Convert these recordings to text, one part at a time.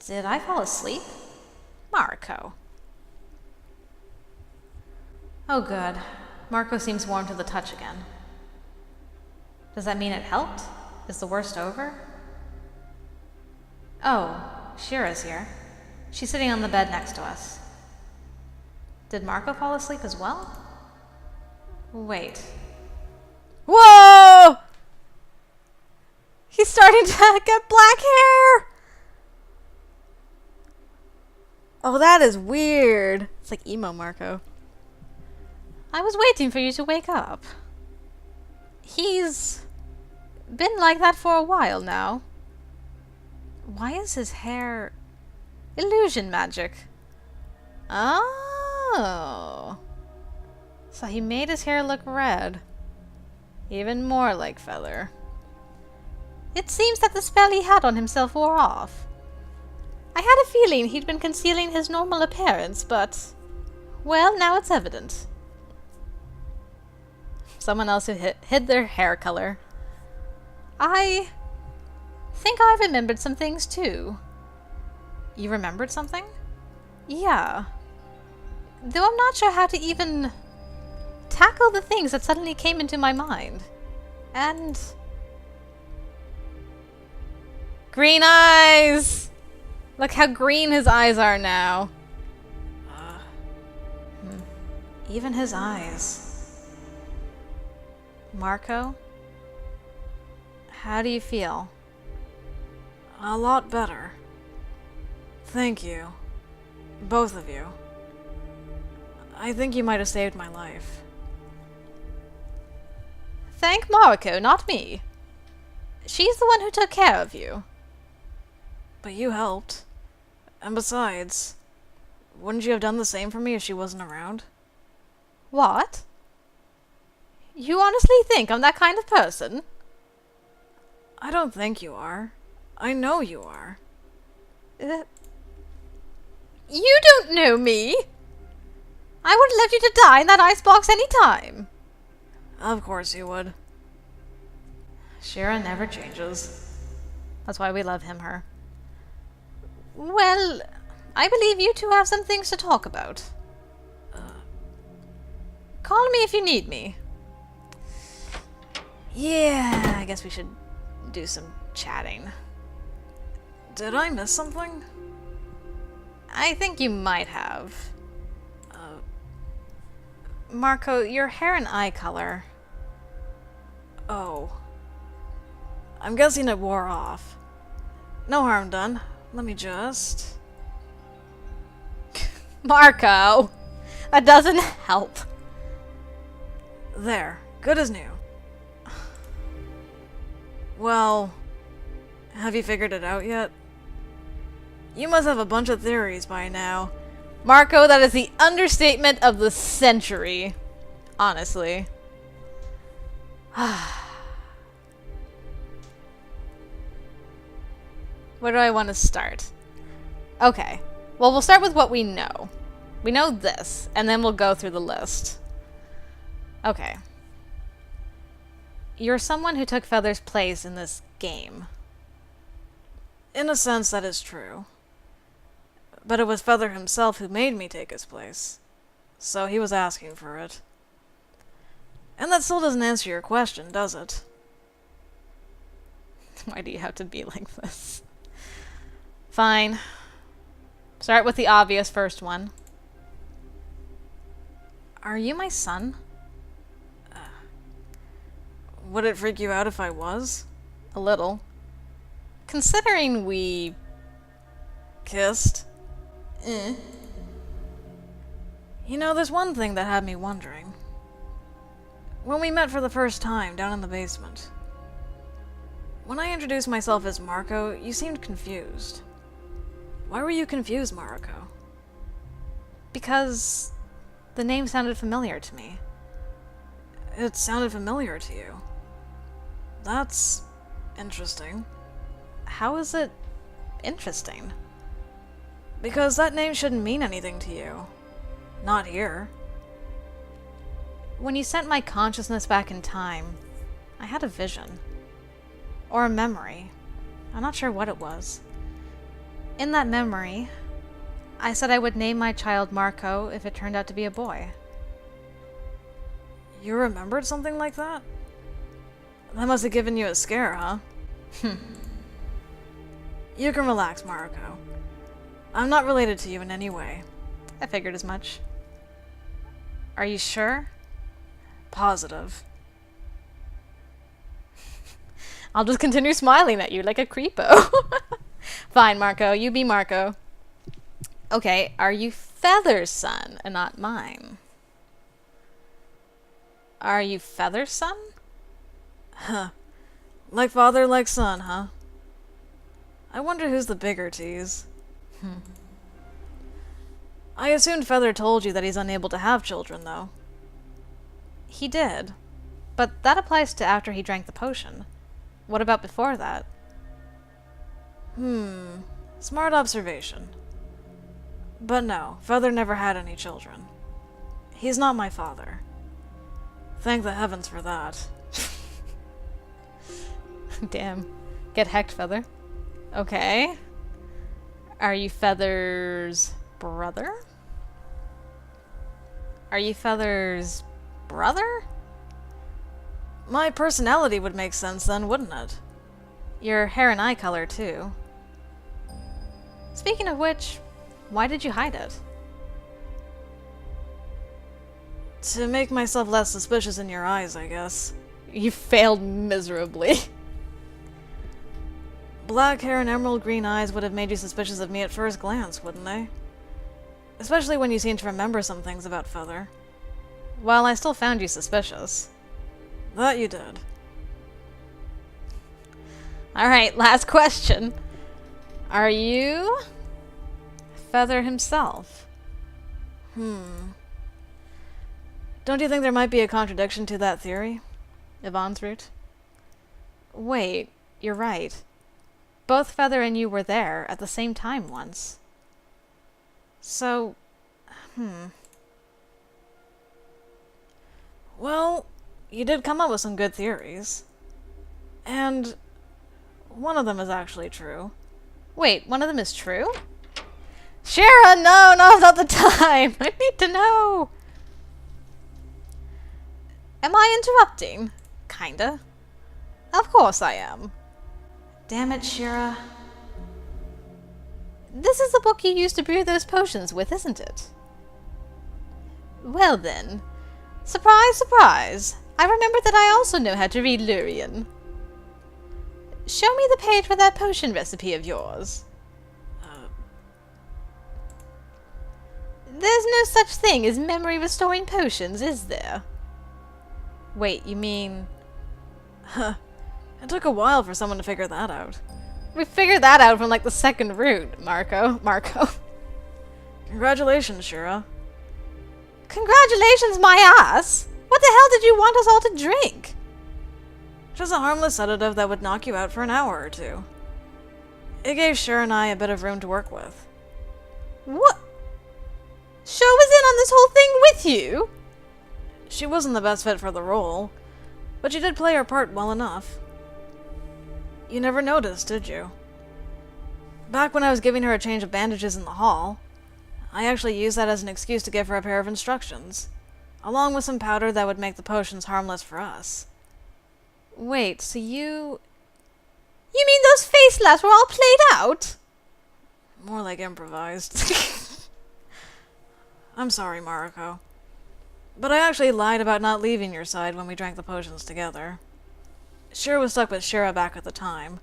Did I fall asleep? Mariko. Oh good. Mariko seems warm to the touch again. Does that mean it helped? Is the worst over? Oh, Shira's here. She's sitting on the bed next to us. Did Mariko fall asleep as well? Wait. Whoa! He's starting to get black hair! Oh, that is weird. It's like emo Mariko. I was waiting for you to wake up. He's been like that for a while now. Why is his hair illusion magic? Oh. So he made his hair look red. Even more like feather. It seems that the spell he had on himself wore off. I had a feeling he'd been concealing his normal appearance, but... well, now it's evident. Someone else who hid their hair color. I think I remembered some things too. You remembered something? Yeah. Though I'm not sure how to even tackle the things that suddenly came into my mind. And... green eyes! Look how green his eyes are now. Even his eyes. Mariko? How do you feel? A lot better. Thank you. Both of you. I think you might have saved my life. Thank Mariko, not me. She's the one who took care of you. But you helped. And besides, wouldn't you have done the same for me if she wasn't around? What? You honestly think I'm that kind of person? I don't think you are. I know you are. You don't know me! I would have left you to die in that icebox any time. Of course you would. Shira never changes. That's why we love her. Well, I believe you two have some things to talk about. Call me if you need me. Yeah, I guess we should do some chatting. Did I miss something? I think you might have. Mariko, your hair and eye color. Oh. I'm guessing it wore off. No harm done. Let me just... Mariko! That doesn't help. There. Good as new. Well, have you figured it out yet? You must have a bunch of theories by now. Mariko, that is the understatement of the century. Honestly. Where do I want to start? Okay. Well, we'll start with what we know. We know this, and then we'll go through the list. Okay. You're someone who took Feather's place in this game. In a sense, that is true. But it was Feather himself who made me take his place. So he was asking for it. And that still doesn't answer your question, does it? Why do you have to be like this? Fine. Start with the obvious first one. Are you my son? Would it freak you out if I was? A little. Considering we... kissed? You know, there's one thing that had me wondering. When we met for the first time down in the basement. When I introduced myself as Mariko, you seemed confused. Why were you confused, Mariko? Because the name sounded familiar to me. It sounded familiar to you. That's interesting. How is it interesting? Because that name shouldn't mean anything to you. Not here. When you sent my consciousness back in time, I had a vision. Or a memory. I'm not sure what it was. In that memory, I said I would name my child Mariko if it turned out to be a boy. You remembered something like that? That must have given you a scare, huh? You can relax, Mariko. I'm not related to you in any way. I figured as much. Are you sure? Positive. I'll just continue smiling at you like a creepo. Fine, Mariko. You be Mariko. Okay, are you Feather's son and not mine? Are you Feather's son? Huh. Like father, like son, huh? I wonder who's the bigger tease. I assumed Feather told you that he's unable to have children, though. He did. But that applies to after he drank the potion. What about before that? Smart observation. But no, Feather never had any children. He's not my father. Thank the heavens for that. Damn. Get hecked, Feather. Okay. Are you Feather's brother? Are you Feather's brother? My personality would make sense then, wouldn't it? Your hair and eye color, too. Speaking of which, why did you hide it? To make myself less suspicious in your eyes, I guess. You failed miserably. Black hair and emerald green eyes would have made you suspicious of me at first glance, wouldn't they? Especially when you seem to remember some things about Feather. Well, I still found you suspicious. That you did. Alright, last question. Are you Feather himself? Don't you think there might be a contradiction to that theory? Yvonne's route? Wait, you're right. Both Feather and you were there at the same time once. So, Well, you did come up with some good theories. And one of them is actually true. Wait, one of them is true? Shara, no, not the time! I need to know! Am I interrupting? Kinda. Of course I am. Damn it, Shara. This is the book you used to brew those potions with, isn't it? Well then. Surprise, surprise. I remember that I also know how to read Lurian. Show me the page for that potion recipe of yours. There's no such thing as memory-restoring potions, is there? Wait, you mean... It took a while for someone to figure that out. We figured that out from like the second route, Mariko. Congratulations, Shara. Congratulations, my ass! What the hell did you want us all to drink? Just a harmless sedative that would knock you out for an hour or two. It gave Shara and I a bit of room to work with. What? Sho was in on this whole thing with you? She wasn't the best fit for the role, but she did play her part well enough. You never noticed, did you? Back when I was giving her a change of bandages in the hall, I actually used that as an excuse to give her a pair of instructions, along with some powder that would make the potions harmless for us. Wait, so you... You mean those face slaps were all played out? More like improvised. I'm sorry, Mariko. But I actually lied about not leaving your side when we drank the potions together. Shira was stuck with Shira back at the time.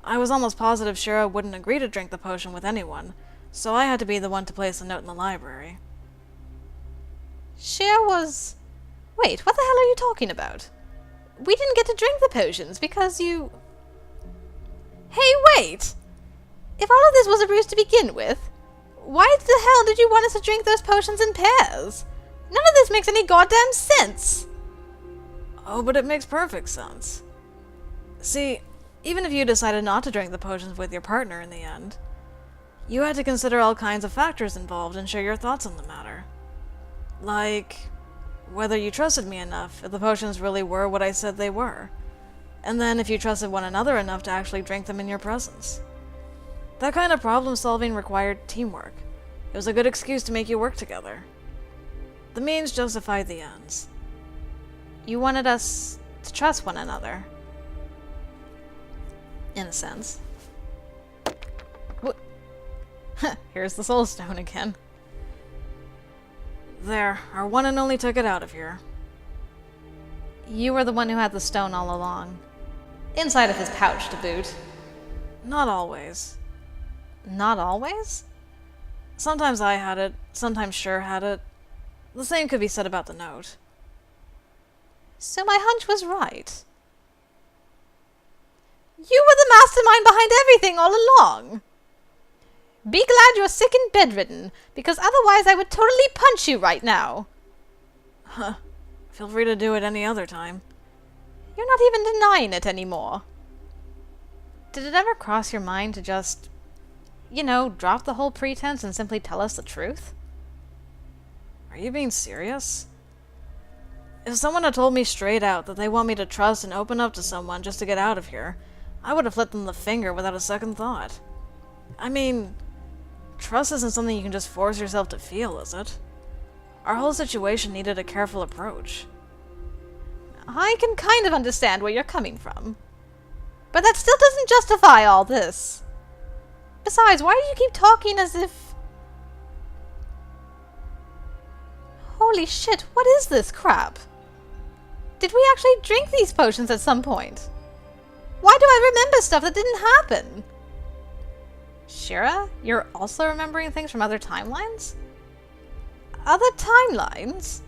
I was almost positive Shira wouldn't agree to drink the potion with anyone, so I had to be the one to place a note in the library. Shira was... Wait, what the hell are you talking about? We didn't get to drink the potions because you... Hey, wait! If all of this was a ruse to begin with, why the hell did you want us to drink those potions in pairs? None of this makes any goddamn sense! Oh, but it makes perfect sense. See, even if you decided not to drink the potions with your partner in the end, you had to consider all kinds of factors involved and share your thoughts on the matter. Like, whether you trusted me enough if the potions really were what I said they were, and then if you trusted one another enough to actually drink them in your presence. That kind of problem solving required teamwork. It was a good excuse to make you work together. The means justified the ends. You wanted us to trust one another. In a sense. Here's the soul stone again. There, our one and only took it out of here. You were the one who had the stone all along. Inside of his pouch, to boot. Not always. Not always? Sometimes I had it, sometimes Sure had it. The same could be said about the note. So my hunch was right. You were the mastermind behind everything all along. Be glad you're sick and bedridden, because otherwise I would totally punch you right now. Huh. Feel free to do it any other time. You're not even denying it anymore. Did it ever cross your mind to just, drop the whole pretense and simply tell us the truth? Are you being serious? If someone had told me straight out that they want me to trust and open up to someone just to get out of here, I would have flipped them the finger without a second thought. I mean, trust isn't something you can just force yourself to feel, is it? Our whole situation needed a careful approach. I can kind of understand where you're coming from. But that still doesn't justify all this. Besides, why do you keep talking as if... Holy shit, what is this crap? Did we actually drink these potions at some point? Why do I remember stuff that didn't happen? Shira, you're also remembering things from other timelines? Other timelines?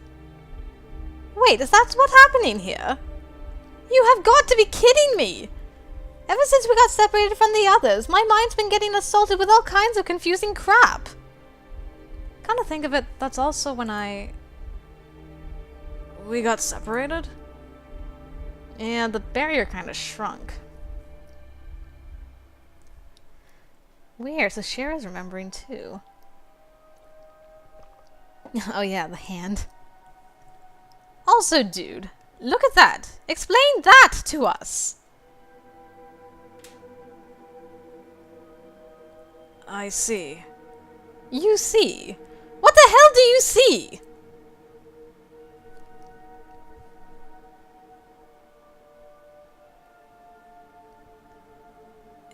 Wait, is that what's happening here? You have got to be kidding me! Ever since we got separated from the others, my mind's been getting assaulted with all kinds of confusing crap. Come to think of it, that's also when We got separated? Yeah, the barrier kind of shrunk. Weird, so Shira's remembering too. Oh yeah, the hand. Also, dude, look at that! Explain that to us! I see. You see? What the hell do you see?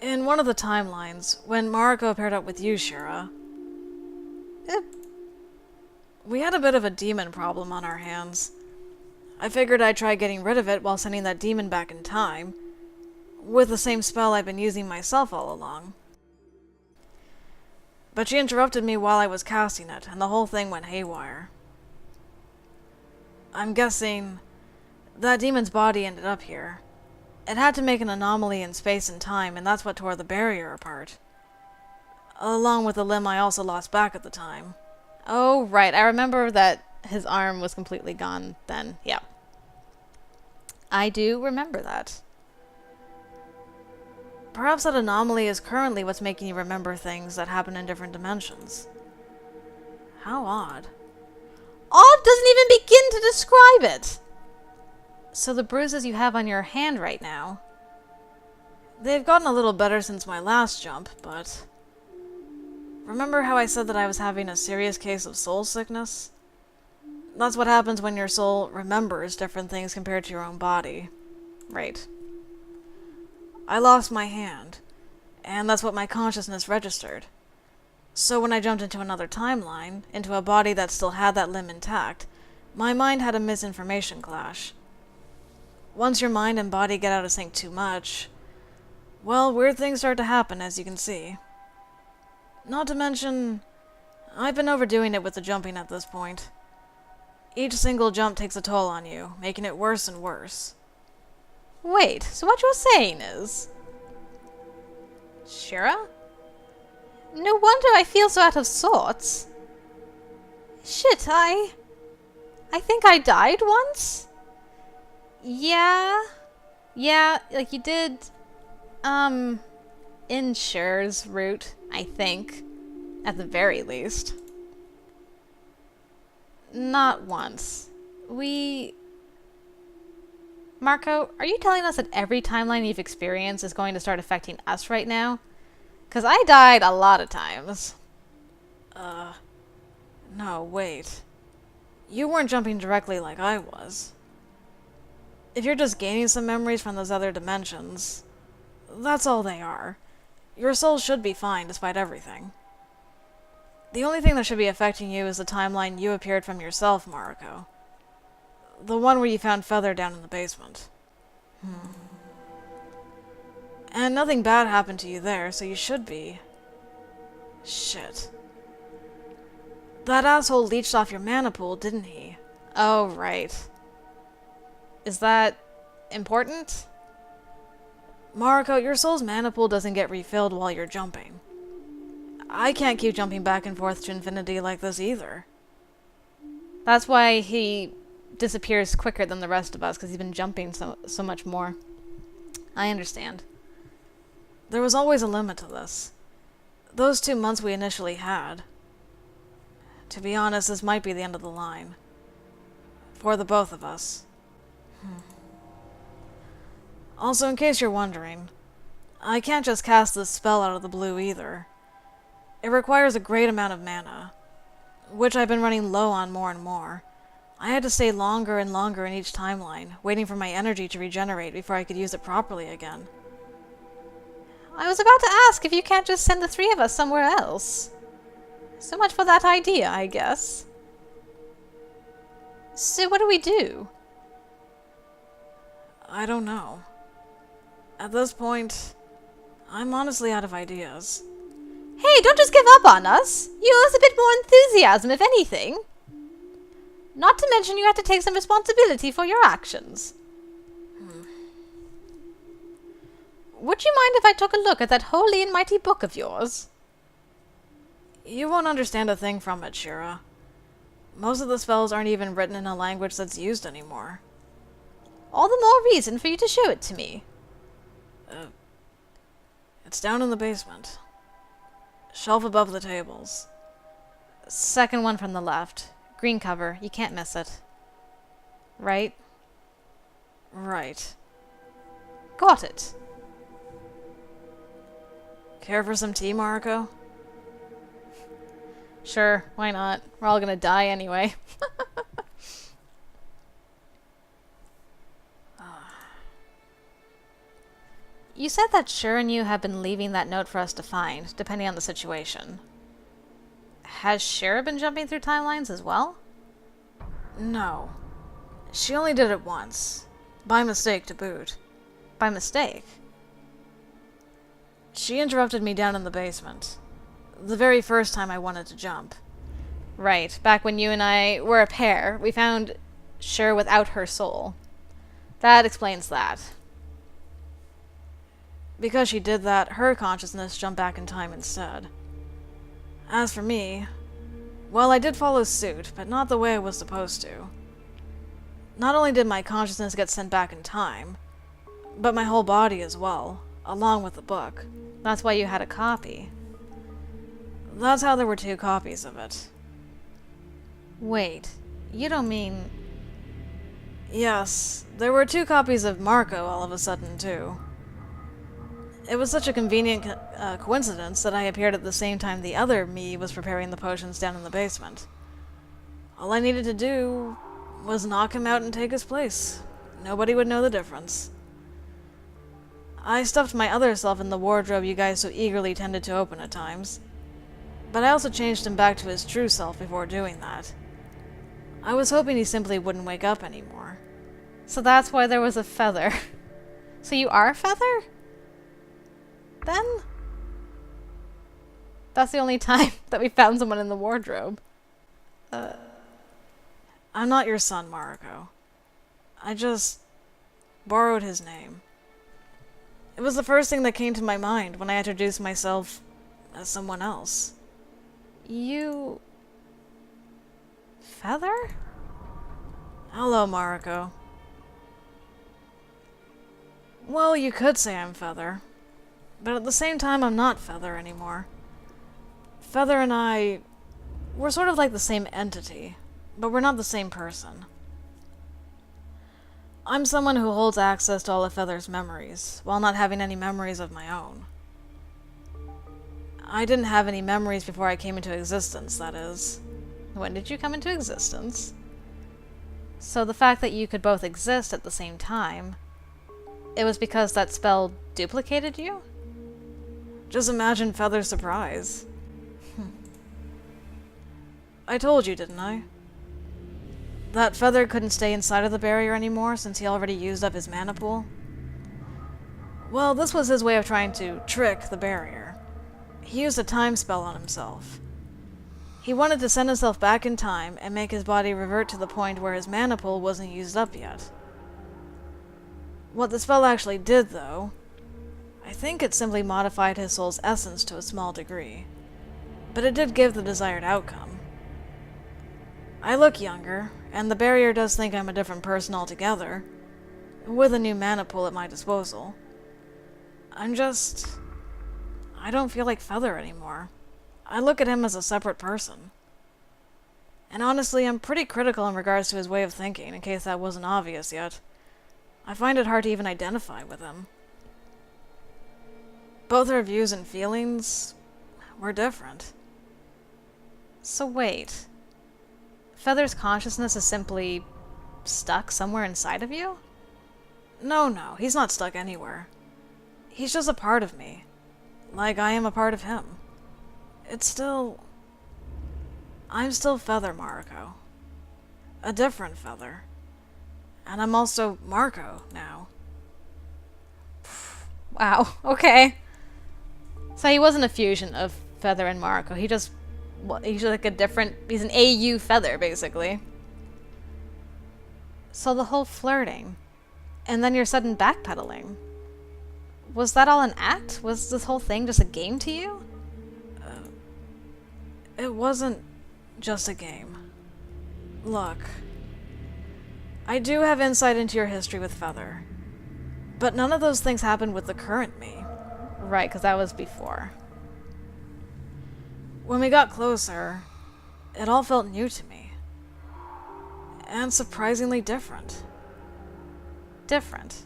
In one of the timelines, when Mariko paired up with you, Shira, we had a bit of a demon problem on our hands. I figured I'd try getting rid of it while sending that demon back in time, with the same spell I've been using myself all along. But she interrupted me while I was casting it, and the whole thing went haywire. I'm guessing that demon's body ended up here. It had to make an anomaly in space and time, and that's what tore the barrier apart. Along with the limb I also lost back at the time. Oh, right. I remember that his arm was completely gone then. Yeah. I do remember that. Perhaps that anomaly is currently what's making you remember things that happen in different dimensions. How odd. Odd doesn't even begin to describe it! So the bruises you have on your hand right now... They've gotten a little better since my last jump, but... Remember how I said that I was having a serious case of soul sickness? That's what happens when your soul remembers different things compared to your own body. Right. I lost my hand, and that's what my consciousness registered. So when I jumped into another timeline, into a body that still had that limb intact, my mind had a misinformation clash. Once your mind and body get out of sync too much, well, weird things start to happen, as you can see. Not to mention, I've been overdoing it with the jumping at this point. Each single jump takes a toll on you, making it worse and worse. Wait, so what you're saying is... Shira? No wonder I feel so out of sorts. Shit, I think I died once? Yeah, like you did, in Cher's route, I think, at the very least. Not once. Mariko, are you telling us that every timeline you've experienced is going to start affecting us right now? 'Cause I died a lot of times. No, wait. You weren't jumping directly like I was. If you're just gaining some memories from those other dimensions, that's all they are. Your soul should be fine despite everything. The only thing that should be affecting you is the timeline you appeared from yourself, Mariko. The one where you found Feather down in the basement. And nothing bad happened to you there, so you should be... Shit. That asshole leached off your mana pool, didn't he? Oh, right. Is that important? Mariko, your soul's mana pool doesn't get refilled while you're jumping. I can't keep jumping back and forth to infinity like this either. That's why he disappears quicker than the rest of us, because he's been jumping so much more. I understand. There was always a limit to this. Those 2 months we initially had. To be honest, this might be the end of the line. For the both of us. Also, in case you're wondering, I can't just cast this spell out of the blue either. It requires a great amount of mana, which I've been running low on more and more. I had to stay longer and longer in each timeline, waiting for my energy to regenerate before I could use it properly again. I was about to ask if you can't just send the 3 of us somewhere else. So much for that idea, I guess. So what do we do? I don't know. At this point, I'm honestly out of ideas. Hey, don't just give up on us! You owe us a bit more enthusiasm, if anything. Not to mention you have to take some responsibility for your actions. Would you mind if I took a look at that holy and mighty book of yours? You won't understand a thing from it, Shira. Most of the spells aren't even written in a language that's used anymore. All the more reason for you to show it to me. It's down in the basement. Shelf above the tables. Second one from the left. Green cover. You can't miss it. Right? Right. Got it. Care for some tea, Mariko? Sure, why not? We're all gonna die anyway. You said that Sure and you have been leaving that note for us to find, depending on the situation. Has Sure been jumping through timelines as well? No. She only did it once. By mistake, to boot. By mistake? She interrupted me down in the basement. The very first time I wanted to jump. Right, back when you and I were a pair, we found Sure without her soul. That explains that. Because she did that, her consciousness jumped back in time instead. As for me, well, I did follow suit, but not the way I was supposed to. Not only did my consciousness get sent back in time, but my whole body as well, along with the book. That's why you had a copy. That's how there were 2 copies of it. Wait, you don't mean... Yes, there were 2 copies of Mariko all of a sudden, too. It was such a convenient coincidence that I appeared at the same time the other me was preparing the potions down in the basement. All I needed to do was knock him out and take his place. Nobody would know the difference. I stuffed my other self in the wardrobe you guys so eagerly tended to open at times. But I also changed him back to his true self before doing that. I was hoping he simply wouldn't wake up anymore. So that's why there was a feather. So you are Feather? Then? That's the only time that we found someone in the wardrobe. I'm not your son, Mariko. I just borrowed his name. It was the first thing that came to my mind when I introduced myself as someone else. You... Feather? Hello, Mariko. Well, you could say I'm Feather. But at the same time, I'm not Feather anymore. Feather and I... we're sort of like the same entity, but we're not the same person. I'm someone who holds access to all of Feather's memories, while not having any memories of my own. I didn't have any memories before I came into existence, that is. When did you come into existence? So the fact that you could both exist at the same time, it was because that spell duplicated you? Just imagine Feather's surprise. I told you, didn't I? That Feather couldn't stay inside of the barrier anymore since he already used up his mana pool. Well, this was his way of trying to trick the barrier. He used a time spell on himself. He wanted to send himself back in time and make his body revert to the point where his mana pool wasn't used up yet. What the spell actually did, though, I think it simply modified his soul's essence to a small degree. But it did give the desired outcome. I look younger, and the barrier does think I'm a different person altogether, with a new mana pool at my disposal. I don't feel like Feather anymore. I look at him as a separate person. And honestly, I'm pretty critical in regards to his way of thinking, in case that wasn't obvious yet. I find it hard to even identify with him. Both our views and feelings were different. So wait. Feather's consciousness is simply stuck somewhere inside of you? No, he's not stuck anywhere. He's just a part of me, like I am a part of him. I'm still Feather, Mariko. A different Feather. And I'm also Mariko now. Wow, okay. So he wasn't a fusion of Feather and Mariko. He's like he's an AU Feather, basically. So the whole flirting, and then your sudden backpedaling, was that all an act? Was this whole thing just a game to you? It wasn't just a game. Look, I do have insight into your history with Feather, but none of those things happened with the current me. Right, because that was before. When we got closer, it all felt new to me. And surprisingly different. Different?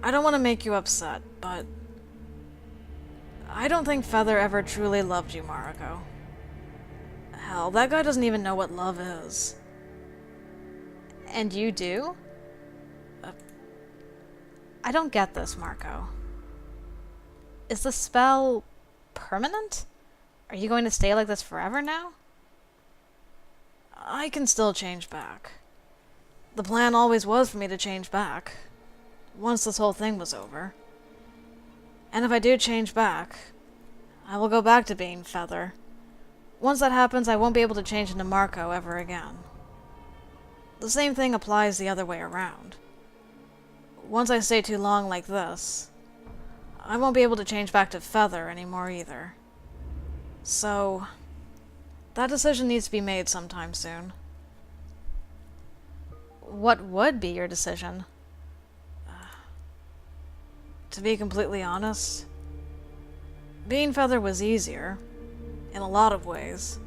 I don't want to make you upset, but I don't think Feather ever truly loved you, Mariko. Hell, that guy doesn't even know what love is. And you do? I don't get this, Mariko. Is the spell permanent? Are you going to stay like this forever now? I can still change back. The plan always was for me to change back, once this whole thing was over. And if I do change back, I will go back to being Feather. Once that happens, I won't be able to change into Mariko ever again. The same thing applies the other way around. Once I stay too long like this, I won't be able to change back to Feather anymore either. So, that decision needs to be made sometime soon. What would be your decision? To be completely honest, being Feather was easier, in a lot of ways.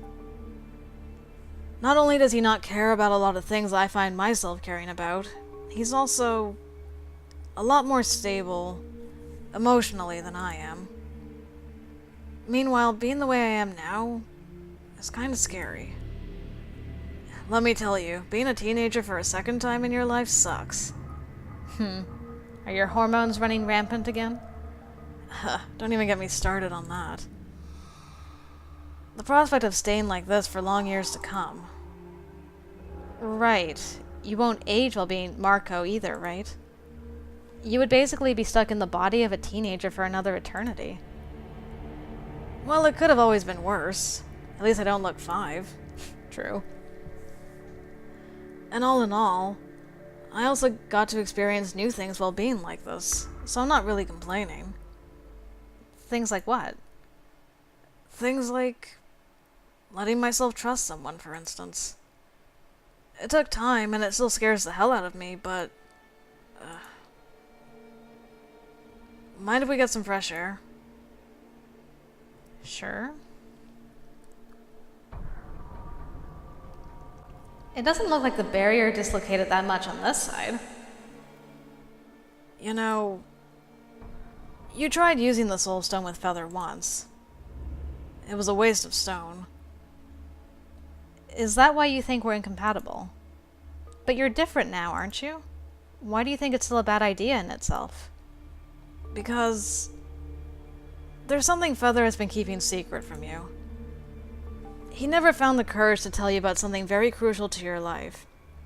Not only does he not care about a lot of things I find myself caring about, he's also a lot more stable emotionally than I am. Meanwhile, being the way I am now is kind of scary. Let me tell you, being a teenager for a second time in your life sucks. Are your hormones running rampant again? Don't even get me started on that. The prospect of staying like this for long years to come. Right. You won't age while being Mariko either, right? You would basically be stuck in the body of a teenager for another eternity. Well, it could have always been worse. At least I don't look 5. True. And all in all, I also got to experience new things while being like this, so I'm not really complaining. Things like what? Things like letting myself trust someone, for instance. It took time, and it still scares the hell out of me, but mind if we get some fresh air? Sure. It doesn't look like the barrier dislocated that much on this side. You know, You tried using the soul stone with Feather once. It was a waste of stone. Is that why you think we're incompatible? But you're different now, aren't you? Why do you think it's still a bad idea in itself? Because there's something Feather has been keeping secret from you. He never found the courage to tell you about something very crucial to your life,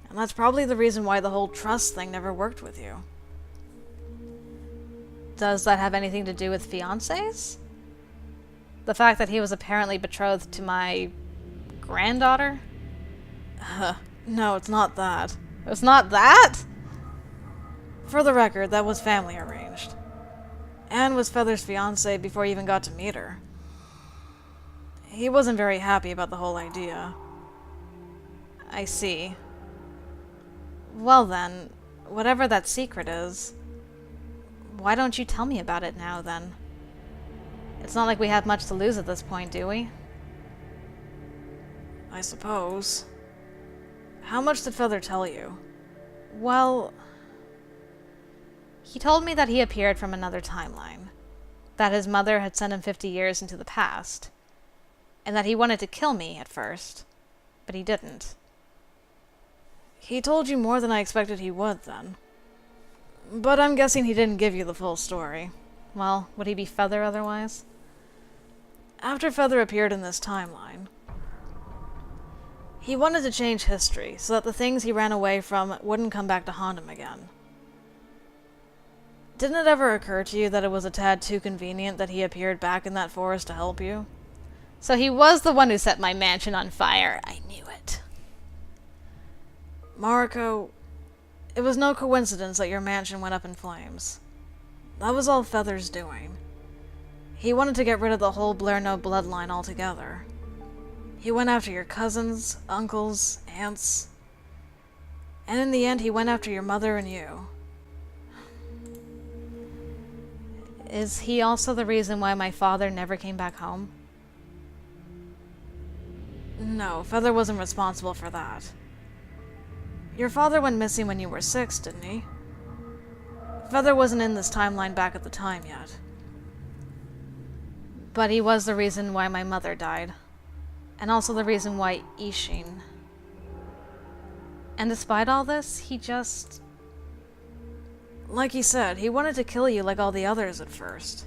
and that's probably the reason why the whole trust thing never worked with you. Does that have anything to do with fiancés? The fact that he was apparently betrothed to my granddaughter? No, it's not that. It's not that? For the record, that was family arranged. Anne was Feather's fiancé before you even got to meet her. He wasn't very happy about the whole idea. I see. Well then, whatever that secret is, why don't you tell me about it now then? It's not like we have much to lose at this point, do we? I suppose. How much did Feather tell you? Well, he told me that he appeared from another timeline, that his mother had sent him 50 years into the past, and that he wanted to kill me at first, but he didn't. He told you more than I expected he would, then. But I'm guessing he didn't give you the full story. Well, would he be Feather otherwise? After Feather appeared in this timeline, he wanted to change history so that the things he ran away from wouldn't come back to haunt him again. Didn't it ever occur to you that it was a tad too convenient that he appeared back in that forest to help you? So he was the one who set my mansion on fire. I knew it. Mariko, it was no coincidence that your mansion went up in flames. That was all Feather's doing. He wanted to get rid of the whole Blair-No bloodline altogether. He went after your cousins, uncles, aunts, and in the end he went after your mother and you. Is he also the reason why my father never came back home? No, Feather wasn't responsible for that. Your father went missing when you were 6, didn't he? Feather wasn't in this timeline back at the time yet. But he was the reason why my mother died. And also the reason why Ishin. And despite all this, he just... Like he said, he wanted to kill you like all the others at first.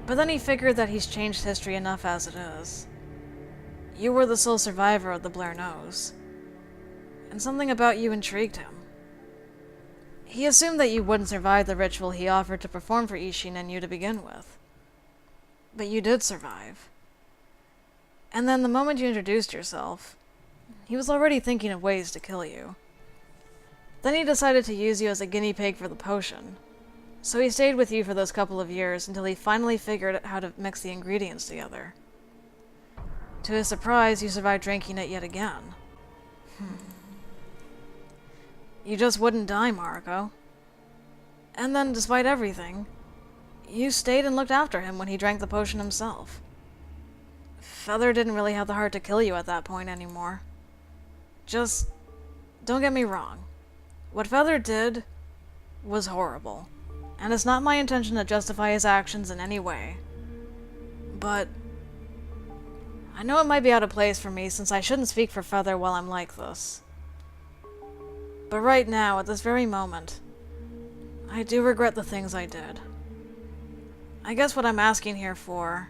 But then he figured that he's changed history enough as it is. You were the sole survivor of the Blair-Nos. And something about you intrigued him. He assumed that you wouldn't survive the ritual he offered to perform for Ishin and you to begin with. But you did survive. And then the moment you introduced yourself, he was already thinking of ways to kill you. Then he decided to use you as a guinea pig for the potion. So he stayed with you for those couple of years until he finally figured out how to mix the ingredients together. To his surprise, you survived drinking it yet again. You just wouldn't die, Mariko. And then, despite everything, you stayed and looked after him when he drank the potion himself. Feather didn't really have the heart to kill you at that point anymore. Just, don't get me wrong. What Feather did was horrible, and it's not my intention to justify his actions in any way. But I know it might be out of place for me since I shouldn't speak for Feather while I'm like this. But right now, at this very moment, I do regret the things I did. I guess what I'm asking here for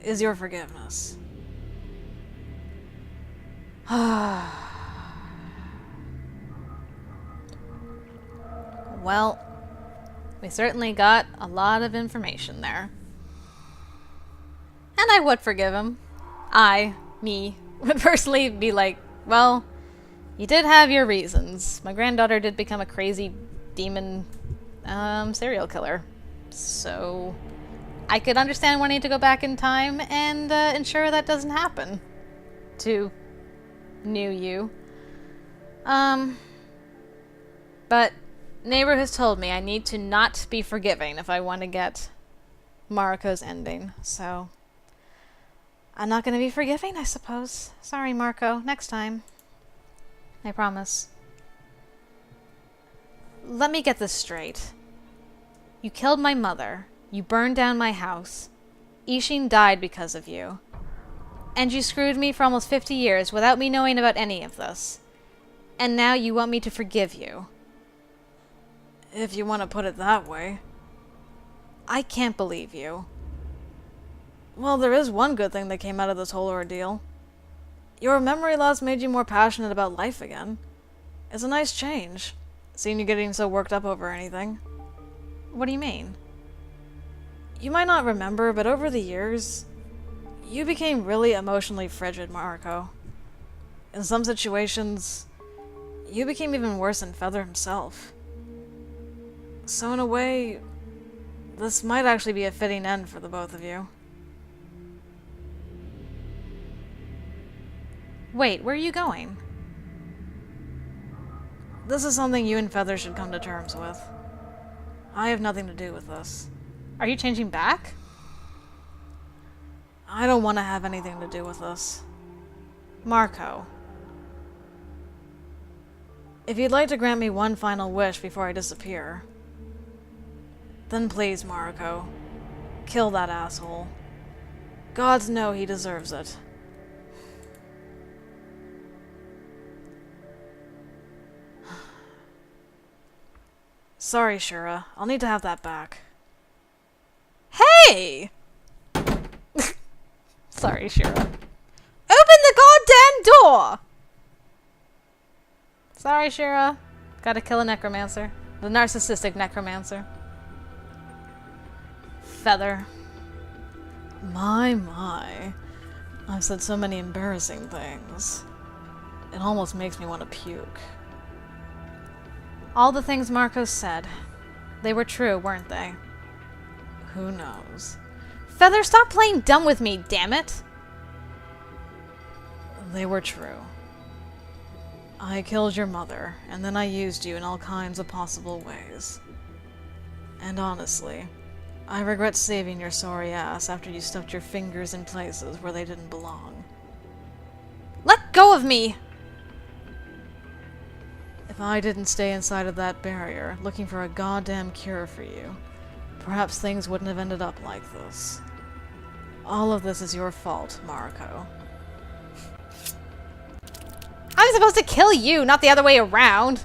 is your forgiveness. Well, we certainly got a lot of information there. And I would forgive him. Me, would personally be like, well, you did have your reasons. My granddaughter did become a crazy demon serial killer. So I could understand wanting to go back in time and ensure that doesn't happen to new you. But Neighbor has told me I need to not be forgiving if I want to get Mariko's ending, so I'm not going to be forgiving, I suppose. Sorry, Mariko. Next time. I promise. Let me get this straight. You killed my mother. You burned down my house. Ishin died because of you. And you screwed me for almost 50 years without me knowing about any of this. And now you want me to forgive you. If you want to put it that way. I can't believe you. Well, there is one good thing that came out of this whole ordeal. Your memory loss made you more passionate about life again. It's a nice change, seeing you getting so worked up over anything. What do you mean? You might not remember, but over the years, you became really emotionally frigid, Mariko. In some situations, you became even worse than Feather himself. So in a way, this might actually be a fitting end for the both of you. Wait, where are you going? This is something you and Feather should come to terms with. I have nothing to do with this. Are you changing back? I don't want to have anything to do with this. Mariko. If you'd like to grant me one final wish before I disappear, then please, Mariko, kill that asshole. Gods know he deserves it. Sorry, Shura. I'll need to have that back. Hey! Sorry, Shura. Open the goddamn door! Sorry, Shura. Gotta kill a necromancer. The narcissistic necromancer. Feather. My. I've said so many embarrassing things. It almost makes me want to puke. All the things Mariko said. They were true, weren't they? Who knows? Feather, stop playing dumb with me, damn it! They were true. I killed your mother, and then I used you in all kinds of possible ways. And honestly, I regret saving your sorry ass after you stuffed your fingers in places where they didn't belong. Let go of me! If I didn't stay inside of that barrier, looking for a goddamn cure for you, perhaps things wouldn't have ended up like this. All of this is your fault, Mariko. I'm supposed to kill you, not the other way around!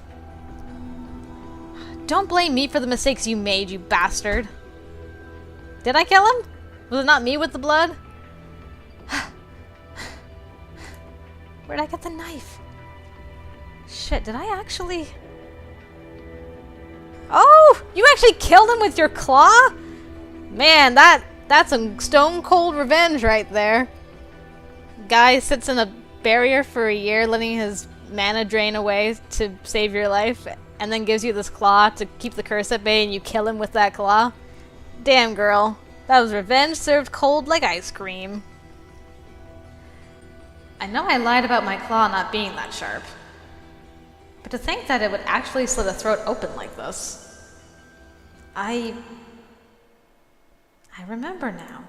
Don't blame me for the mistakes you made, you bastard. Did I kill him? Was it not me with the blood? Where'd I get the knife? Shit, did I actually... Oh! You actually killed him with your claw? Man, that's some stone cold revenge right there. Guy sits in a barrier for a year, letting his mana drain away to save your life, and then gives you this claw to keep the curse at bay, and you kill him with that claw. Damn, girl. That was revenge served cold like ice cream. I know I lied about my claw not being that sharp. But to think that it would actually slit a throat open like this. I remember now.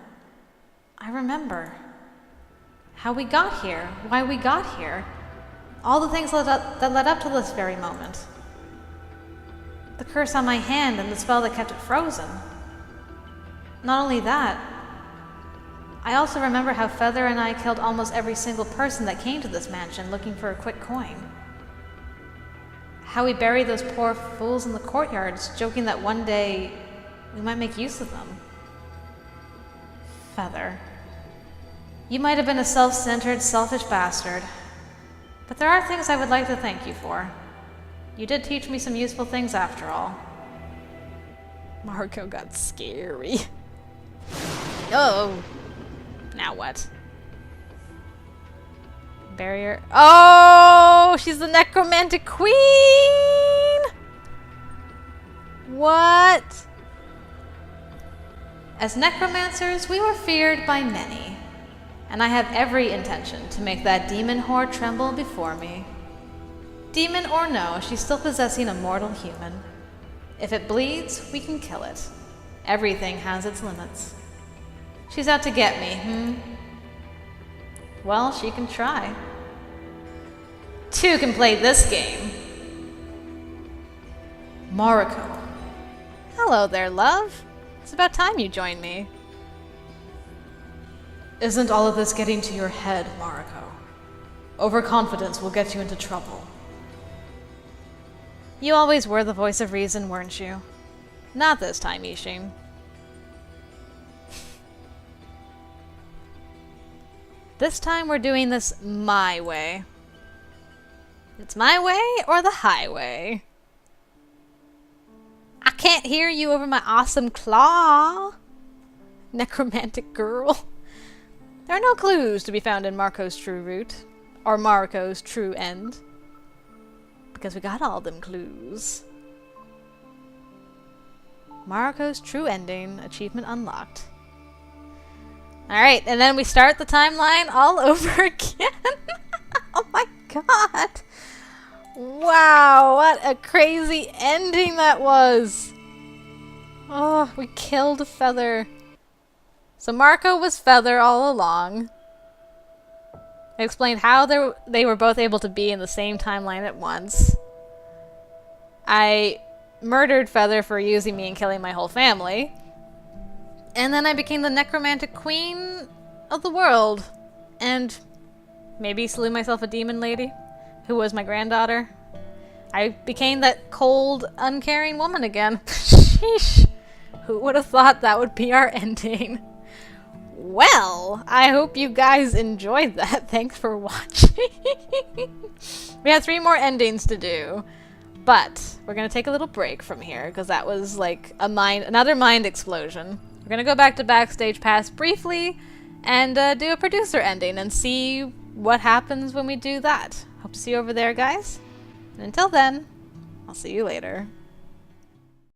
I remember. How we got here, why we got here. All the things that led up to this very moment. The curse on my hand and the spell that kept it frozen. Not only that, I also remember how Feather and I killed almost every single person that came to this mansion looking for a quick coin. How we buried those poor fools in the courtyards, joking that one day we might make use of them. Feather. You might have been a self-centered, selfish bastard, but there are things I would like to thank you for. You did teach me some useful things after all. Mariko got scary. Oh! Now what? Barrier. Oh! She's the necromantic queen! What? As necromancers, we were feared by many, and I have every intention to make that demon whore tremble before me. Demon or no, she's still possessing a mortal human. If it bleeds, we can kill it. Everything has its limits. She's out to get me, Well, she can try. Two can play this game. Mariko. Hello there, love. It's about time you joined me. Isn't all of this getting to your head, Mariko? Overconfidence will get you into trouble. You always were the voice of reason, weren't you? Not this time, Ishin. This time we're doing this my way. It's my way or the highway. I can't hear you over my awesome claw. Necromantic girl. There are no clues to be found in Mariko's true route. Or Mariko's true end. Because we got all them clues. Mariko's true ending. Achievement unlocked. Alright, and then we start the timeline all over again. Oh my god. Wow, what a crazy ending that was. Oh, we killed Feather. So Mariko was Feather all along. I explained how they were both able to be in the same timeline at once. I murdered Feather for using me and killing my whole family. And then I became the necromantic queen of the world. And maybe slew myself a demon lady who was my granddaughter. I became that cold, uncaring woman again. Sheesh. Who would have thought that would be our ending? Well, I hope you guys enjoyed that. Thanks for watching. We have 3 more endings to do. But we're going to take a little break from here because that was like another mind explosion. We're going to go back to Backstage Pass briefly and do a producer ending and see what happens when we do that. Hope to see you over there, guys. And until then, I'll see you later.